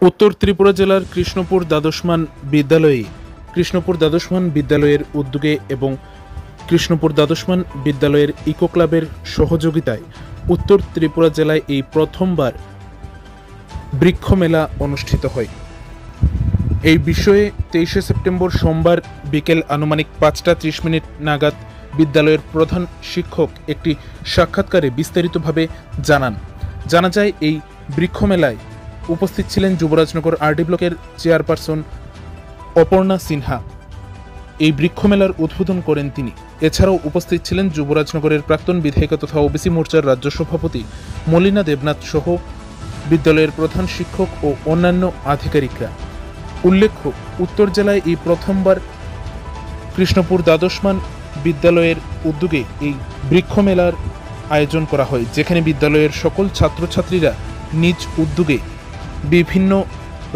উত্তর ত্রিপুরা জেলার কৃষ্ণপুর দ্বাদশমান বিদ্যালয়ের উদ্যোগে এবং কৃষ্ণপুর দ্বাদশমান বিদ্যালয়ের ইকো ক্লাবের সহযোগিতায় উত্তর ত্রিপুরা জেলায় এই প্রথমবার বৃক্ষ মেলা অনুষ্ঠিত হয়। এই বিষয়ে 23শে সেপ্টেম্বর সোমবার বিকেল আনুমানিক 5:30 নাগাদ বিদ্যালয়ের প্রধান শিক্ষক একটি সাক্ষাৎকারে বিস্তারিতভাবে জানা যায় এই বৃক্ষ মেলায় উপস্থিত ছিলেন যুবরাজনগর আরডি ব্লকের চেয়ারপারসন অপর্ণা সিনহা। এই বৃক্ষ মেলার উদ্বোধন করেন তিনি। এছাড়াও উপস্থিত ছিলেন যুবরাজনগরের প্রাক্তন বিধায়িকা তথা ওবিসি মোর্চার রাজ্য সভাপতি মলিনা দেবনাথ সহ বিদ্যালয়ের প্রধান শিক্ষক ও অন্যান্য আধিকারিকরা। উল্লেখ্য, উত্তর জেলায় এই প্রথমবার কৃষ্ণপুর দ্বাদশমান বিদ্যালয়ের উদ্যোগে এই বৃক্ষ মেলার আয়োজন করা হয়, যেখানে বিদ্যালয়ের সকল ছাত্রছাত্রীরা নিজ উদ্যোগে বিভিন্ন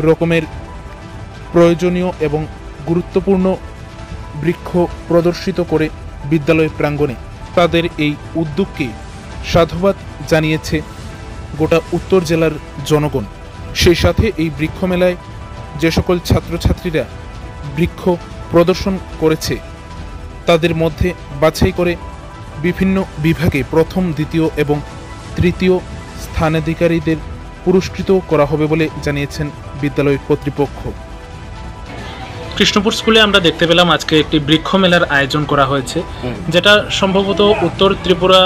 রকমের প্রয়োজনীয় এবং গুরুত্বপূর্ণ বৃক্ষ প্রদর্শিত করে বিদ্যালয় প্রাঙ্গণে তাদের এই উদ্যোগকে সাধুবাদ জানিয়েছে গোটা উত্তর জেলার জনগণ। সেই সাথে এই বৃক্ষ মেলায় যে সকল ছাত্রছাত্রীরা বৃক্ষ প্রদর্শন করেছে তাদের মধ্যে বাছাই করে বিভিন্ন বিভাগে প্রথম, দ্বিতীয় এবং তৃতীয় স্থানাধিকারীদের পুরস্কৃত করা হবে বলে জানিয়েছেন বিদ্যালয় কর্তৃপক্ষ। কৃষ্ণপুর স্কুলে আমরা দেখতে পেলাম আজকে একটি বৃক্ষ মেলার আয়োজন করা হয়েছে, যেটা সম্ভবত উত্তর ত্রিপুরা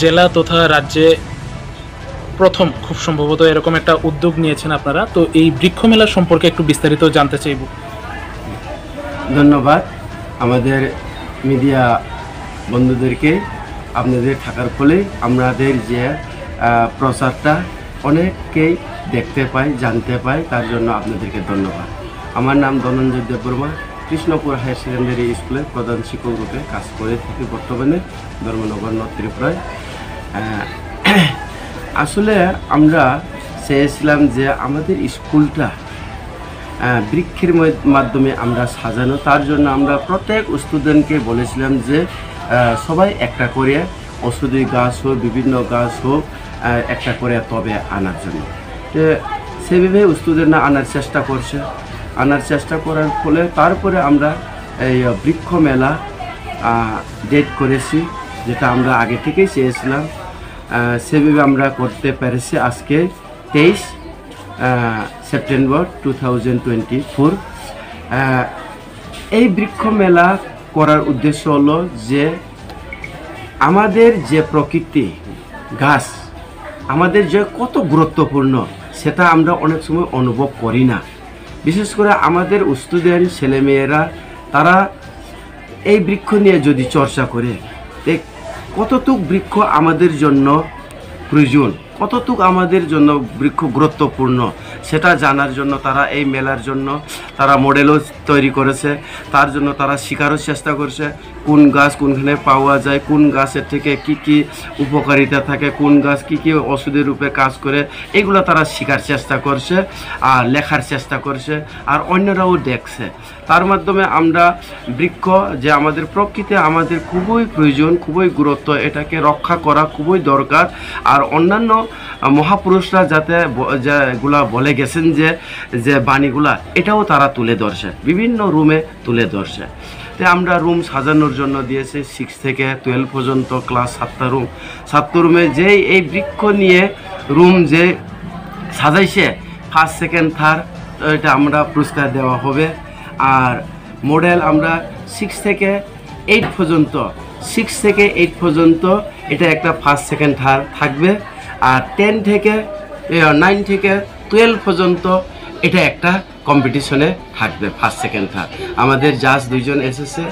জেলা তথা রাজ্যে প্রথম, খুব সম্ভবত এরকম একটা উদ্যোগ নিয়েছেন আপনারা। তো এই বৃক্ষ মেলা সম্পর্কে একটু বিস্তারিত জানতে চাইব। ধন্যবাদ আমাদের মিডিয়া বন্ধুদেরকে। আপনাদের থাকার ফলে আমাদের যে প্রচারটা অনেককেই দেখতে পাই, জানতে পাই, তার জন্য আপনাদেরকে ধন্যবাদ। আমার নাম ধনঞ্জয় দেববর্মা, কৃষ্ণপুর হায়ার সেকেন্ডারি স্কুলের প্রধান শিক্ষক রূপে কাজ করে থাকি বর্তমানে ধর্মনগর নর্থ ত্রিপুরায়। আসলে আমরা চেয়েছিলাম যে আমাদের স্কুলটা বৃক্ষের মাধ্যমে আমরা সাজানো, তার জন্য আমরা প্রত্যেক স্টুডেন্টকে বলেছিলাম যে সবাই একটা করে ওষুধি গাছ হোক, বিভিন্ন গাছ হোক, একটা করে তবে আনার জন্য। তো সেভাবে স্টুডেন্টরা আনার চেষ্টা করার ফলে তারপরে আমরা এই বৃক্ষ মেলা ডেট করেছি, যেটা আমরা আগে থেকেই চেয়েছিলাম। সেভাবে আমরা করতে পেরেছি আজকে 23 সেপ্টেম্বর 2024। এই বৃক্ষ মেলা করার উদ্দেশ্য হলো যে আমাদের যে প্রকৃতি, গাছ আমাদের যে কত গুরুত্বপূর্ণ সেটা আমরা অনেক সময় অনুভব করি না। বিশেষ করে আমাদের স্টুডেন্ট ছেলেমেয়েরা তারা এই বৃক্ষ নিয়ে যদি চর্চা করে, কতটুক বৃক্ষ আমাদের জন্য প্রয়োজন, কতটুক আমাদের জন্য বৃক্ষ গুরুত্বপূর্ণ সেটা জানার জন্য তারা এই মেলার জন্য তারা মডেলও তৈরি করেছে। তার জন্য তারা শেখারও চেষ্টা করছে কোন গাছ কোনখানে পাওয়া যায়, কোন গাছের থেকে কি কি উপকারিতা থাকে, কোন গাছ কি কি ওষুধের রূপে কাজ করে, এগুলো তারা শেখার চেষ্টা করছে আর লেখার চেষ্টা করছে, আর অন্যরাও দেখছে। তার মাধ্যমে আমরা বৃক্ষ যে আমাদের প্রকৃতি আমাদের খুবই প্রয়োজন, খুবই গুরুত্ব, এটাকে রক্ষা করা খুবই দরকার। আর অন্যান্য মহাপুরুষরা যাতে যেগুলা বলে গেছেন যে বাণীগুলা, এটাও তারা তুলে ধরছে, বিভিন্ন রুমে তুলে ধরছে। তো আমরা রুম সাজানোর জন্য দিয়েছি 6 থেকে 12 পর্যন্ত ক্লাস 7টা রুম। 7টা রুমে যে এই বৃক্ষ নিয়ে রুম যে সাজাইছে ফার্স্ট, সেকেন্ড, থার্ড, এটা আমরা পুরস্কার দেওয়া হবে। আর মডেল আমরা 6 থেকে 8 পর্যন্ত এটা একটা ফার্স্ট, সেকেন্ড, থার্ড থাকবে। আর 9 থেকে 12 পর্যন্ত এটা একটা কম্পিটিশনে থাকবে ফার্স্ট, সেকেন্ড, থার্ড। আমাদের জাজ 2 জন এসেছে,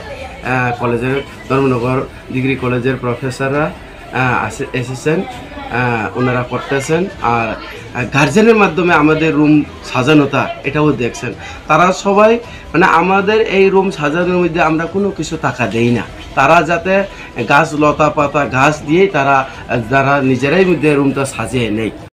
কলেজের ধর্মনগর ডিগ্রি কলেজের প্রফেসররা এসেছেন, ওনারা করতেছেন। আর গার্জেনের মাধ্যমে আমাদের রুম সাজানোটা এটাও দেখছেন। তারা সবাই মানে আমাদের এই রুম সাজানোর মধ্যে আমরা কোনো কিছু টাকা দেই না, তারা যাতে গাছ, লতা পাতা, ঘাস দিয়েই তারা নিজেরাই মধ্যে রুমটা সাজিয়ে নেয়।